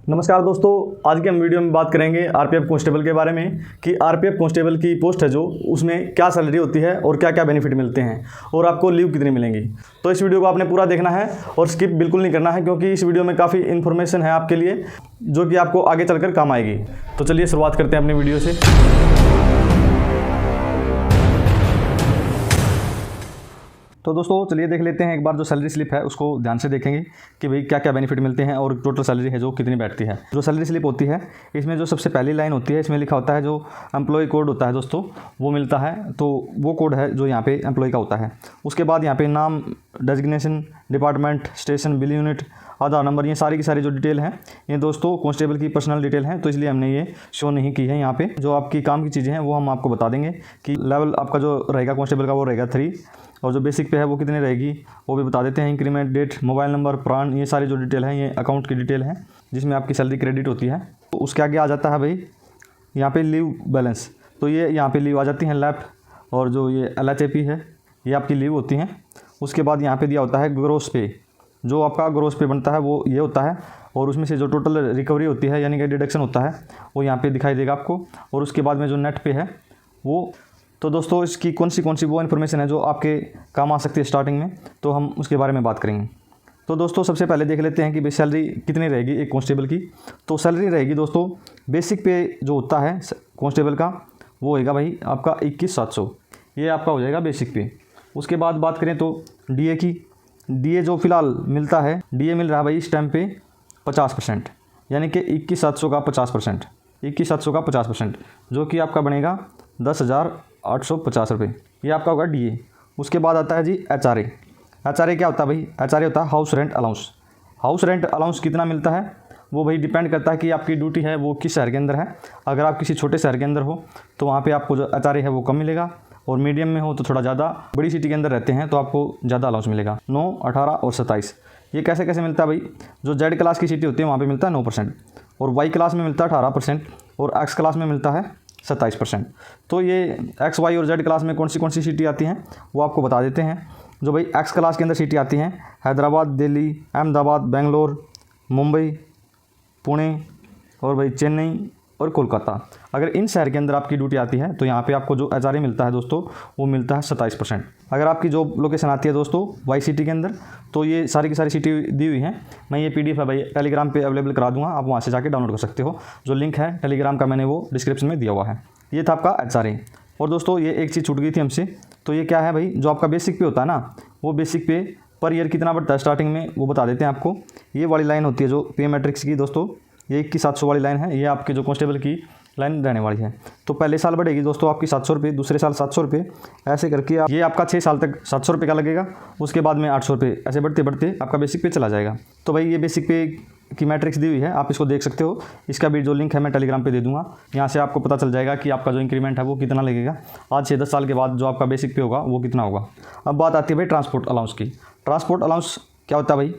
नमस्कार दोस्तों, आज के हम वीडियो में बात करेंगे आरपीएफ कांस्टेबल के बारे में कि आरपीएफ कांस्टेबल की पोस्ट है जो उसमें क्या सैलरी होती है और क्या क्या बेनिफिट मिलते हैं और आपको लीव कितनी मिलेंगी। तो इस वीडियो को आपने पूरा देखना है और स्किप बिल्कुल नहीं करना है, क्योंकि इस वीडियो में काफ़ी इन्फॉर्मेशन है आपके लिए जो कि आपको आगे चलकर काम आएगी। तो चलिए शुरुआत करते हैं अपनी वीडियो से। तो दोस्तों चलिए देख लेते हैं एक बार जो सैलरी स्लिप है उसको ध्यान से देखेंगे कि भाई क्या क्या बेनिफिट मिलते हैं और टोटल सैलरी है जो कितनी बैठती है। जो सैलरी स्लिप होती है इसमें जो सबसे पहली लाइन होती है इसमें लिखा होता है जो एम्प्लॉय कोड होता है दोस्तों, वो मिलता है। तो वो कोड है जो यहाँ पे एम्प्लॉय का होता है। उसके बाद यहाँ पे नाम, designation, department, station, bill unit, Aadhaar number, ये सारी की सारी जो डिटेल हैं ये दोस्तों कांस्टेबल की पर्सनल डिटेल हैं, तो इसलिए हमने ये शो नहीं की है। यहाँ पे जो आपकी काम की चीज़ें हैं वो हम आपको बता देंगे कि लेवल आपका जो रहेगा कांस्टेबल का वो रहेगा 3, और जो बेसिक पे है वो कितनी रहेगी वो भी बता देते हैं। इंक्रीमेंट, डेट, मोबाइल नंबर, प्राण, ये सारी जो डिटेल है ये अकाउंट की डिटेल है जिसमें आपकी सैलरी क्रेडिट होती है। तो उसके आगे आ जाता है भाई यहाँ पे लीव बैलेंस। तो ये यहाँ पे लीव आ जाती हैं लैप, और जो ये LHAP है ये आपकी लीव होती हैं। उसके बाद यहाँ पे दिया होता है ग्रोस पे, जो आपका ग्रोस पे बनता है वो ये होता है, और उसमें से जो टोटल रिकवरी होती है यानी कि डिडक्शन होता है वो यहाँ पे दिखाई देगा आपको। और उसके बाद में जो नेट पे है वो, तो दोस्तों इसकी कौन सी वो इन्फॉर्मेशन है जो आपके काम आ सकती है स्टार्टिंग में, तो हम उसके बारे में बात करेंगे। तो दोस्तों सबसे पहले देख लेते हैं कि भाई सैलरी कितनी रहेगी एक कांस्टेबल की। तो सैलरी रहेगी दोस्तों बेसिक पे जो होता है कांस्टेबल का वो होएगा भाई आपका 21,700, ये आपका हो जाएगा बेसिक पे। उसके बाद बात करें तो DA की, DA जो फिलहाल मिलता है, DA मिल रहा है भाई इस टाइम पे 50%, यानी कि 21,700 का 50%, 21,700 का 50%, जो कि आपका बनेगा 10,850 रुपये, ये आपका होगा DA। उसके बाद आता है जी HRA। HRA क्या होता है भाई? HRA होता है house rent allowance. House rent allowance कितना मिलता है वो भाई डिपेंड करता है कि आपकी ड्यूटी है वो किस शहर के अंदर है। अगर आप किसी छोटे शहर के अंदर हो तो वहाँ पे आपको जो HRA है वो कम मिलेगा, और मीडियम में हो तो थोड़ा ज़्यादा, बड़ी सिटी के अंदर रहते हैं तो आपको ज़्यादा अलाउंस मिलेगा। 9, 18 और 27। ये कैसे कैसे मिलता है भाई? जो Z क्लास की सिटी होती है वहाँ पे मिलता है 9%, और Y क्लास में मिलता है 18%, और X क्लास में मिलता है 27%। तो ये X, Y और Z क्लास में कौन सी सिटी आती हैं वो आपको बता देते हैं। जो भाई X क्लास के अंदर सिटी आती हैं हैदराबाद, दिल्ली, अहमदाबाद, बेंगलोर, मुंबई, पुणे और भाई चेन्नई और कोलकाता। अगर इन शहर के अंदर आपकी ड्यूटी आती है तो यहाँ पे आपको जो HRA मिलता है दोस्तों वो मिलता है 27%। अगर आपकी जॉब लोकेशन आती है दोस्तों Y सिटी के अंदर, तो ये सारी की सारी सिटी दी हुई हैं। मैं ये PDF है भाई टेलीग्राम पे अवेलेबल करा दूंगा, आप वहाँ से जाके डाउनलोड कर सकते हो। जो लिंक है टेलीग्राम का मैंने वो डिस्क्रिप्शन में दिया हुआ है। ये था आपका HRA। और दोस्तों ये एक चीज़ छूट गई थी हमसे, तो ये क्या है भाई? जो आपका बेसिक पे होता है ना, वो बेसिक पे पर ईयर कितना बढ़ता है स्टार्टिंग में वो बता देते हैं आपको। ये वाली लाइन होती है जो पे मैट्रिक्स की दोस्तों, ये 21,700 वाली लाइन है, ये आपके जो कांस्टेबल की लाइन रहने वाली है। तो पहले साल बढ़ेगी दोस्तों आपकी 700 रुपये, दूसरे साल 700 रुपये, ऐसे करके आप ये आपका 6 साल तक 700 रुपये का लगेगा। उसके बाद में 800 रुपये, ऐसे बढ़ते बढ़ते आपका बेसिक पे चला जाएगा। तो भाई ये बेसिक पे की मैट्रिक्स दी हुई है, आप इसको देख सकते हो। इसका भी जो लिंक है मैं टेलीग्राम पे दे दूंगा, यहाँ से आपको पता चल जाएगा कि आपका जो इंक्रीमेंट है वो कितना लगेगा। आज से 10 साल के बाद जो आपका बेसिक पे होगा वो कितना होगा। अब बात आती है भाई ट्रांसपोर्ट अलाउंस की। ट्रांसपोर्ट अलाउंस क्या होता है भाई?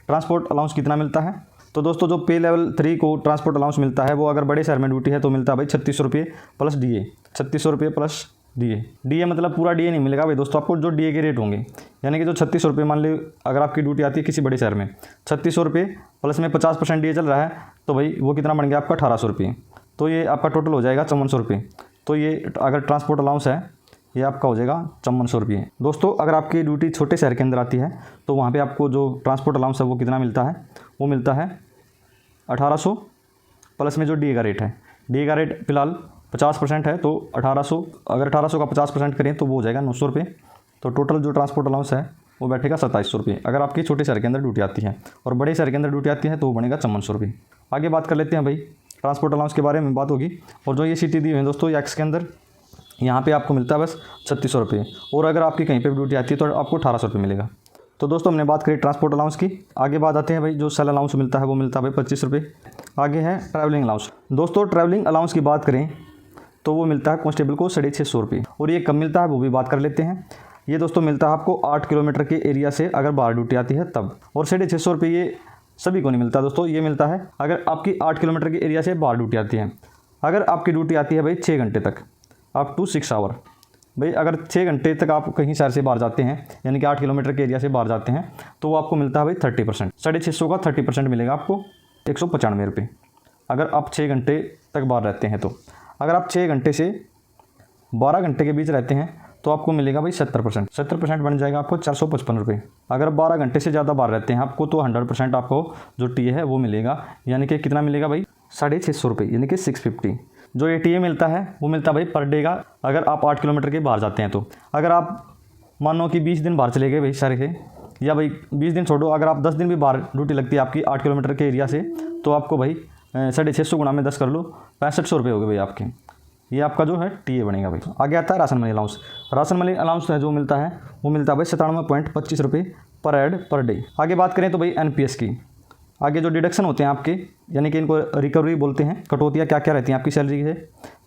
ट्रांसपोर्ट अलाउंस कितना मिलता है? तो दोस्तों जो पे लेवल 3 को ट्रांसपोर्ट अलाउंस मिलता है वो अगर बड़े शहर में ड्यूटी है तो मिलता है भाई 3600 रुपये प्लस DA, 3600 रुपये प्लस DA मतलब पूरा DA नहीं मिलेगा भाई दोस्तों आपको, जो DA के रेट होंगे, यानी कि जो 3600 रुपये, मान लो अगर आपकी ड्यूटी आती है किसी बड़े शहर में 3600 रुपये प्लस में 50% DA चल रहा है, तो भाई वो कितना बन गया आपका 1800 रुपये। तो ये आपका टोटल हो जाएगा 5400 रुपये। तो ये अगर ट्रांसपोर्ट अलाउंस है ये आपका हो जाएगा 5400 रुपये। दोस्तों अगर आपकी ड्यूटी छोटे शहर के अंदर आती है तो वहाँ पे आपको जो ट्रांसपोर्ट अलाउंस है वो कितना मिलता है? वो मिलता है 1800 प्लस में जो DA का रेट है। DA का रेट फिलहाल 50% है, तो 1800, अगर 1800 का 50% करें तो वो हो जाएगा 900 रुपये। तो टोटल जो ट्रांसपोर्ट अलाउंस है वो बैठेगा 2700 रुपये अगर आपकी छोटे शहर के अंदर ड्यूटी आती है, और बड़े शहर के अंदर ड्यूटी आती है तो वो बनेगा 5400 रुपये। आगे बात कर लेते हैं भाई ट्रांसपोर्ट अलाउंस के बारे में बात होगी। और जो ये सिटी दी हुई है दोस्तों X के अंदर, यहाँ पे आपको मिलता है बस 3600 रुपये, और अगर आपकी कहीं पे भी ड्यूटी आती है तो आपको 1800 रुपये मिलेगा। तो दोस्तों हमने बात करी ट्रांसपोर्ट अलाउंस की। आगे बात आते हैं भाई जो सेल अलाउंस मिलता है वो मिलता है भाई 25 रुपये। आगे है ट्रैवलिंग अलाउंस। दोस्तों ट्रैवलिंग अलाउंस की बात करें तो वो मिलता है कांस्टेबल को 650 रुपये, और ये कब मिलता है वो भी बात कर लेते हैं। ये दोस्तों मिलता है आपको 8 किलोमीटर के एरिया से अगर बाहर ड्यूटी आती है तब, और 650 रुपये ये सभी को नहीं मिलता दोस्तों, ये मिलता है अगर आपकी 8 किलोमीटर के एरिया से बाहर ड्यूटी आती है। अगर आपकी ड्यूटी आती है भाई 6 घंटे तक, अप टू 6 आवर, भाई अगर 6 घंटे तक आप कहीं शहर से बाहर जाते हैं, यानी कि 8 किलोमीटर के एरिया से बाहर जाते हैं, तो वो आपको मिलता है भाई 30%, 650 का 30% मिलेगा आपको। 195 अगर आप 6 घंटे तक बाहर रहते हैं तो। अगर आप 6 घंटे से 12 घंटे के बीच रहते हैं तो आपको मिलेगा भाई 70% बन जाएगा आपको 455 रुपये। अगर 12 घंटे से ज़्यादा बाहर रहते हैं आपको तो 100% आपको जो टी है वो मिलेगा, यानी कि कितना मिलेगा भाई 650 रुपये, यानी कि 650। जो ये टी मिलता है वो मिलता है भाई पर डे का, अगर आप 8 किलोमीटर के बाहर जाते हैं तो। अगर आप मानो कि 20 दिन बाहर चले गए भाई सारे के, या भाई 20 दिन छोड़ो, अगर आप 10 दिन भी बाहर ड्यूटी लगती है आपकी 8 किलोमीटर के एरिया से, तो आपको भाई 650 गुणा में 10 कर लो, 6500 रुपये हो गए भाई आपके। ये आपका जो है टी ए बनेगा भाई। आगे आता है ration money allowance. Ration money allowance है जो मिलता है वो मिलता है भाई 97.25 रुपये पर हेड पर डे। आगे बात करें तो भाई एनपीएस की, आगे जो डिडक्शन होते हैं आपके, यानी कि इनको रिकवरी बोलते हैं, कटौतियाँ क्या क्या रहती हैं आपकी सैलरी से।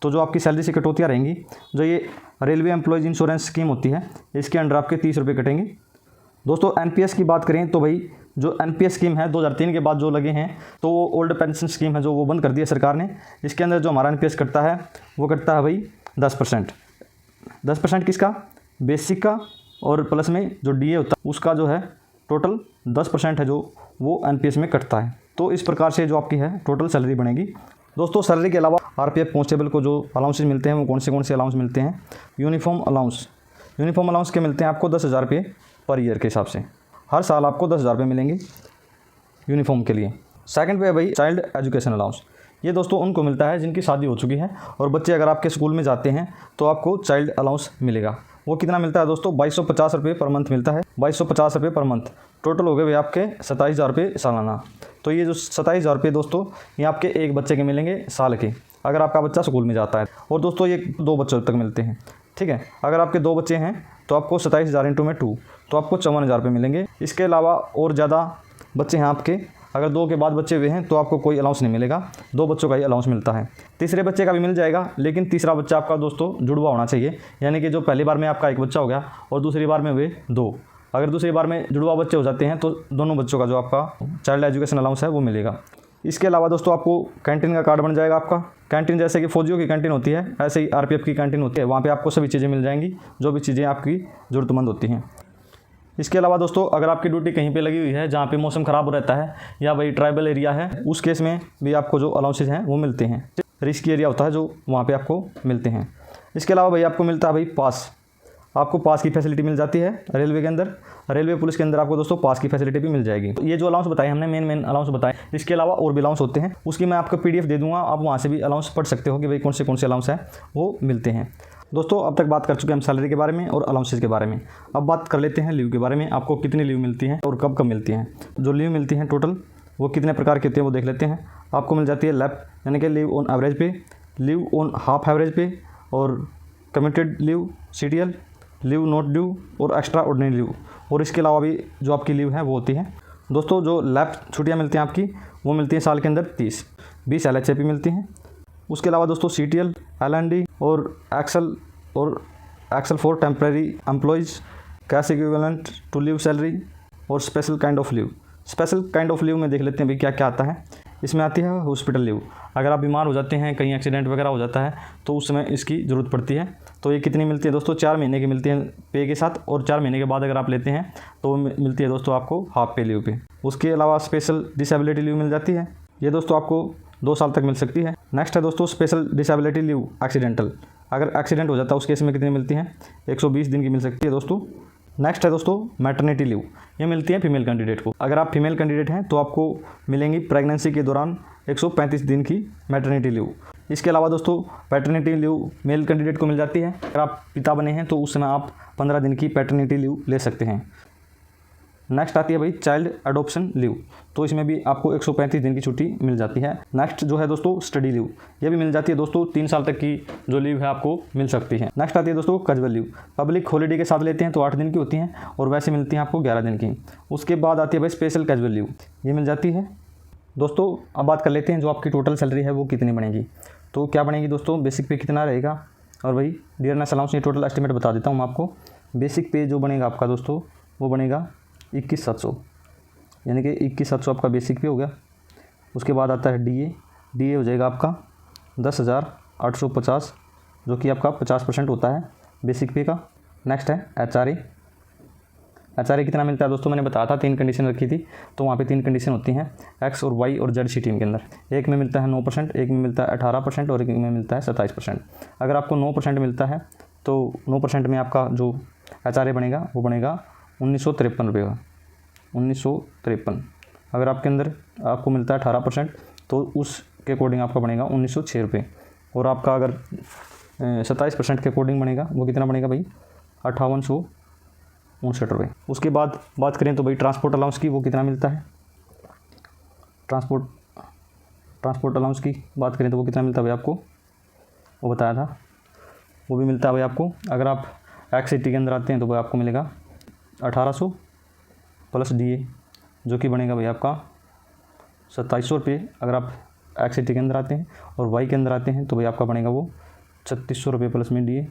तो जो आपकी सैलरी से कटौतियाँ रहेंगी, जो ये रेलवे एम्प्लॉयज़ इंश्योरेंस स्कीम होती है, इसके अंडर आपके 30 रुपये कटेंगे। दोस्तों एनपीएस की बात करें तो भाई जो एनपीएस स्कीम है 2003 के बाद जो लगे हैं, तो वो ओल्ड पेंशन स्कीम है जो वो बंद कर दी है सरकार ने। इसके अंदर जो हमारा एनपीएस कटता है वो कटता है भाई 10%। किसका? बेसिक का, और प्लस में जो डीए होता है उसका जो है टोटल 10% है जो वो एनपीएस में कटता है। तो इस प्रकार से जो आपकी है टोटल सैलरी बनेगी। दोस्तों सैलरी के अलावा आरपीएफ कांस्टेबल को जो अलाउंसेस मिलते हैं वो कौन से अलाउंस मिलते हैं? यूनिफॉर्म अलाउंस के मिलते हैं आपको 10,000 रुपये पर ईयर के हिसाब से। हर साल आपको 10,000 रुपये मिलेंगे यूनिफॉर्म के लिए। सेकंड पे है भाई चाइल्ड एजुकेशन अलाउंस। ये दोस्तों उनको मिलता है जिनकी शादी हो चुकी है और बच्चे अगर आपके स्कूल में जाते हैं तो आपको चाइल्ड अलाउंस मिलेगा। वो कितना मिलता है दोस्तों? 2250 रुपये पर मंथ मिलता है। 2250 रुपये पर मंथ, टोटल हो गए भाई आपके 27,000 रुपये सालाना। तो ये जो 27,000 रुपये दोस्तों ये आपके एक बच्चे के मिलेंगे साल के, अगर आपका बच्चा स्कूल में जाता है। और दोस्तों ये 2 बच्चों तक मिलते हैं, ठीक है। अगर आपके 2 बच्चे हैं तो आपको 27,000 इंटू में 2, तो आपको 54,000 रुपये मिलेंगे। इसके अलावा और ज़्यादा बच्चे हैं आपके, अगर 2 के बाद बच्चे हुए हैं तो आपको कोई अलाउंस नहीं मिलेगा, 2 बच्चों का ही अलाउंस मिलता है। तीसरे बच्चे का भी मिल जाएगा, लेकिन तीसरा बच्चा आपका दोस्तों जुड़वा होना चाहिए, यानी कि जो पहली बार में आपका एक बच्चा हो गया और दूसरी बार में हुए 2। अगर दूसरी बार में जुड़वा बच्चे हो जाते हैं तो दोनों बच्चों का जो आपका चाइल्ड एजुकेशन अलाउंस है वो मिलेगा। इसके अलावा दोस्तों आपको कैंटीन का कार्ड बन जाएगा आपका। कैंटीन जैसे कि फौजियों की कैंटीन होती है, ऐसे ही आरपीएफ की कैंटीन होती है, वहाँ पे आपको सभी चीज़ें मिल जाएंगी जो भी चीज़ें आपकी ज़रूरतमंद होती हैं। इसके अलावा दोस्तों अगर आपकी ड्यूटी कहीं पे लगी हुई है जहाँ पे मौसम ख़राब रहता है या भाई ट्राइबल एरिया है, उस केस में भी आपको जो अलाउंसेज हैं वो मिलते हैं। रिस्की एरिया होता है जो वहाँ पे आपको मिलते हैं। इसके अलावा भाई आपको मिलता है भाई पास, आपको पास की फैसिलिटी मिल जाती है रेलवे के अंदर। रेलवे पुलिस के अंदर आपको दोस्तों पास की फैसिलिटी भी मिल जाएगी। तो ये जो अलाउंस बताए हमने मेन अलाउंस बताए, इसके अलावा और भी अलाउंस होते हैं, उसकी मैं आपको पीडीएफ दे दूंगा, आप वहाँ से भी अलाउंस पढ़ सकते हो कि भाई कौन से अलाउंस हैं वो मिलते हैं। दोस्तों अब तक बात कर चुके हैं हम सैलरी के बारे में और अलाउंसेस के बारे में। अब बात कर लेते हैं लीव के बारे में, आपको कितनी लीव मिलती हैं और कब मिलती हैं। जो लीव मिलती हैं टोटल वो कितने प्रकार की होती हैं वो देख लेते हैं। आपको मिल जाती है लैप, यानी कि लीव ऑन एवरेज पे, लीव ऑन हाफ एवरेज पे, और committed leave, CTL, leave not due और एक्स्ट्रा ऑर्डिनरी लीव। और इसके अलावा भी जो आपकी लीव है वो होती है। दोस्तों जो लैप छुट्टियाँ मिलती हैं आपकी वो मिलती हैं साल के अंदर 20 LHAP मिलती हैं। उसके अलावा दोस्तों सीटीएल, LND और एक्सल for temporary employees, cash equivalent to leave salary और special kind of leave. Special kind of leave में देख लेते हैं भाई क्या क्या आता है। इसमें आती है हॉस्पिटल लीव, अगर आप बीमार हो जाते हैं, कहीं एक्सीडेंट वगैरह हो जाता है तो उस समय इसकी ज़रूरत पड़ती है। तो ये कितनी मिलती है दोस्तों? 4 महीने की मिलती है पे के साथ, और 4 महीने के बाद अगर आप लेते हैं तो मिलती है दोस्तों आपको हाफ पे लीव पे। उसके अलावा स्पेशल डिसेबिलिटी लीव मिल जाती है, ये दोस्तों आपको 2 साल तक मिल सकती है। नेक्स्ट है दोस्तों स्पेशल डिसेबिलिटी लीव एक्सीडेंटल, अगर एक्सीडेंट हो जाता है उस केस में कितनी मिलती है? 120 दिन की मिल सकती है दोस्तों। नेक्स्ट है दोस्तों मैटरनिटी लीव, ये मिलती है फीमेल कैंडिडेट को। अगर आप फीमेल कैंडिडेट हैं तो आपको मिलेंगी प्रेगनेंसी के दौरान 135 दिन की मैटरनिटी लीव। इसके अलावा दोस्तों पैटर्निटी लीव मेल कैंडिडेट को मिल जाती है, अगर आप पिता बने हैं तो उस समय आप 15 दिन की पैटर्निटी लीव ले सकते हैं। नेक्स्ट आती है भाई चाइल्ड एडॉप्शन लीव, तो इसमें भी आपको 135 दिन की छुट्टी मिल जाती है। नेक्स्ट जो है दोस्तों स्टडी लीव, ये भी मिल जाती है दोस्तों, 3 साल तक की जो लीव है आपको मिल सकती है। नेक्स्ट आती है दोस्तों कैजुअल लीव, पब्लिक हॉलीडे के साथ लेते हैं तो 8 दिन की होती हैं और वैसे मिलती हैं आपको 11 दिन की। उसके बाद आती है भाई स्पेशल कैजुअल लीव, ये मिल जाती है दोस्तों। अब बात कर लेते हैं जो आपकी टोटल सैलरी है वो कितनी बनेगी। तो क्या बनेगी दोस्तों, बेसिक पे कितना रहेगा और भाई डियरनेस अलाउंस ये टोटल एस्टिमेट बता देता हूँ मैं आपको। बेसिक पे जो बनेगा आपका दोस्तों वो बनेगा 21,700, यानी कि 21,700 आपका बेसिक पे हो गया। उसके बाद आता है डीए हो जाएगा आपका 10,850, जो कि आपका 50% होता है बेसिक पे का। नेक्स्ट है एचआरए कितना मिलता है दोस्तों, मैंने बताया था 3 कंडीशन रखी थी, तो वहाँ पे 3 कंडीशन होती हैं एक्स और वाई और जेड सी टीम के अंदर। एक में मिलता है 9%, एक में मिलता है 18% और एक में मिलता है 27%। अगर आपको 9% मिलता है तो 9% में आपका जो एचआरए बनेगा वो बनेगा 1953 रुपये का, 1953। अगर आपके अंदर आपको मिलता है 18% तो उसके अकॉर्डिंग आपका बनेगा 1906 रुपये। और आपका अगर 27% के अकॉर्डिंग बनेगा वो कितना बनेगा भाई, 5859 रुपये। उसके बाद बात करें तो भाई ट्रांसपोर्ट अलाउंस की, वो कितना मिलता है। ट्रांसपोर्ट अलाउंस की बात करें तो वो कितना मिलता है भाई आपको, वो बताया था, वो भी मिलता है भाई आपको। अगर आप एक्स सिटी के अंदर आते हैं तो भाई आपको मिलेगा 1800 प्लस DA, जो कि बनेगा भाई आपका 2700 रुपये। अगर आप एक्स सिटी के अंदर आते हैं और वाई के अंदर आते हैं तो भाई आपका बनेगा वो 3600 रुपये प्लस में DA,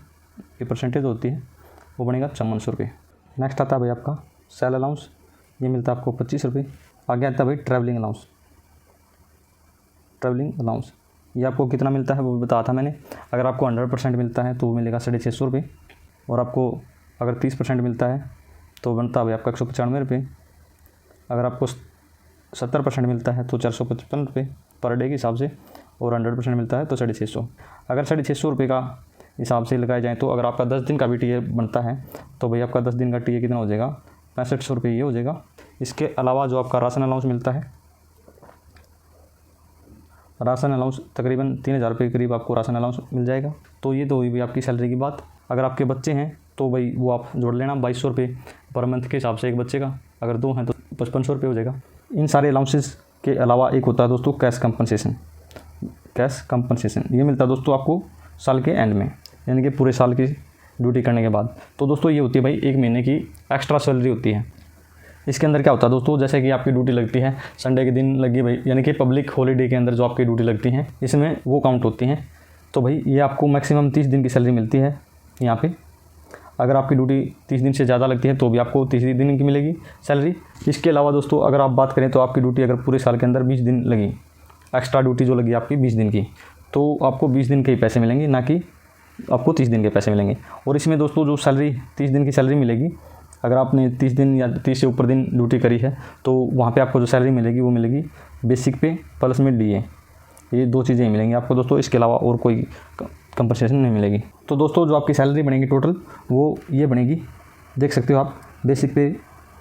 ये परसेंटेज होती है, वो बनेगा 5400 रुपये। नेक्स्ट आता है भाई आपका सेल अलाउंस, ये मिलता है आपको 25 रुपये। आगे आता है भाई ट्रैवलिंग अलाउंस। ट्रैवलिंग अलाउंस ये आपको कितना मिलता है वो भी बताया था मैंने। अगर आपको 100% मिलता है तो वो मिलेगा 650 रुपये, और आपको अगर 30% मिलता है तो बनता है भाई आपका 195 रुपये। अगर आपको 70% मिलता है तो 455 रुपये पर डे के हिसाब से, और 100% मिलता है तो 650। अगर 650 रुपये का हिसाब से लगाए जाएँ तो अगर आपका 10 दिन का भी टीए बनता है तो भाई आपका 10 दिन का टीए कितना हो जाएगा, 6500 रुपये ये हो जाएगा। इसके अलावा जो आपका राशन अलाउंस मिलता है, राशन अलाउंस तकरीबन 3000 रुपये के करीब आपको राशन अलाउंस मिल जाएगा। तो ये तो हुई भाई आपकी सैलरी की बात। अगर आपके बच्चे हैं तो भाई वो आप जोड़ लेना 2200 रुपये पर मंथ के हिसाब से एक बच्चे का, अगर 2 हैं तो 5500 रुपये हो जाएगा। इन सारे अलाउंसेस के अलावा एक होता है दोस्तों कैश कंपनसेशन। कैश कंपनसेशन ये मिलता है दोस्तों आपको साल के एंड में, यानी कि पूरे साल की ड्यूटी करने के बाद। तो दोस्तों ये होती है भाई 1 महीने की एक्स्ट्रा सैलरी होती है। इसके अंदर क्या होता है दोस्तों, जैसे कि आपकी ड्यूटी लगती है संडे के दिन लगी भाई, यानी कि पब्लिक हॉलीडे के अंदर जो आपकी ड्यूटी लगती हैं इसमें वो काउंट होती हैं। तो भाई ये आपको मैक्सिमम 30 दिन की सैलरी मिलती है यहाँ पे। अगर आपकी ड्यूटी 30 दिन से ज़्यादा लगती है तो भी आपको 30 दिन की मिलेगी सैलरी। इसके अलावा दोस्तों अगर आप बात करें तो आपकी ड्यूटी अगर पूरे साल के अंदर 20 दिन लगी, एक्स्ट्रा ड्यूटी जो लगी आपकी 20 दिन की, तो आपको 20 दिन के ही पैसे मिलेंगे, ना कि आपको 30 दिन के पैसे मिलेंगे। और इसमें दोस्तों जो सैलरी 30 दिन की सैलरी मिलेगी, अगर आपने 30 दिन या 30 से ऊपर दिन ड्यूटी करी है तो वहाँ पे आपको जो सैलरी मिलेगी वो मिलेगी बेसिक पे प्लस में DA, ये 2 चीज़ें ही मिलेंगी आपको दोस्तों। इसके अलावा और कोई कंपनसेशन नहीं मिलेगी। तो दोस्तों जो आपकी सैलरी बनेगी टोटल वो ये बनेगी, देख सकते हो आप। बेसिक पे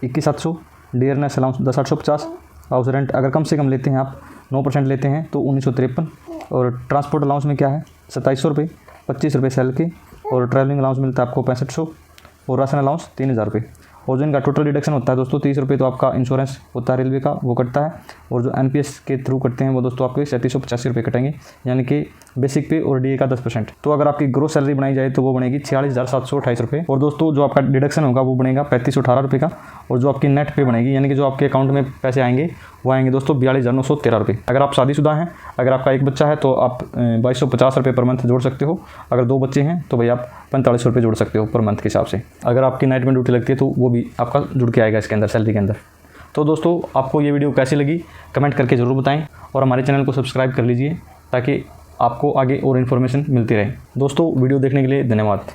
21,700, डियरनेस अलाउंस 10,850, हाउस रेंट अगर कम से कम लेते हैं आप 9% लेते हैं तो 1953, और ट्रांसपोर्ट अलाउंस में क्या है 2700 रुपये, 25 रुपये सेल के, और ट्रैवलिंग अलाउंस मिलता है आपको 6500, और राशन अलाउंस 3000 रुपये। और जो इनका टोटल डिडक्शन होता है दोस्तों 30 रुपये तो आपका इंश्योरेंस होता है रेलवे का, वो कटता है। और जो NPS के थ्रू करते हैं वो दोस्तों आपके 3785 रुपये कटेंगे, यानी कि बेसिक पे और DA का 10%। तो अगर आपकी ग्रोस सैलरी बनाई जाए तो वो बनेगी 46,728 रुपये। और दोस्तों जो आपका डिडक्शन होगा वो बनेगा 3518 रुपये का। और जो आपकी नेट पे बनेगी, यानी कि जो आपके अकाउंट में पैसे आएंगे वो आएंगे दोस्तों 42,913 रुपये। अगर आप शादीशुदा हैं, अगर आपका एक बच्चा है तो आप 2250 रुपये पर मंथ जोड़ सकते हो। अगर 2 बच्चे हैं तो भाई आप 4500 रुपये जोड़ सकते हो पर मंथ के हिसाब से। अगर आपकी नाइट में ड्यूटी लगती है तो वो भी आपका जुड़ के आएगा इसके अंदर सैलरी के अंदर। तो दोस्तों आपको ये वीडियो कैसी लगी कमेंट करके ज़रूर बताएं, और हमारे चैनल को सब्सक्राइब कर लीजिए ताकि आपको आगे और इन्फॉर्मेशन मिलती रहे। दोस्तों वीडियो देखने के लिए धन्यवाद।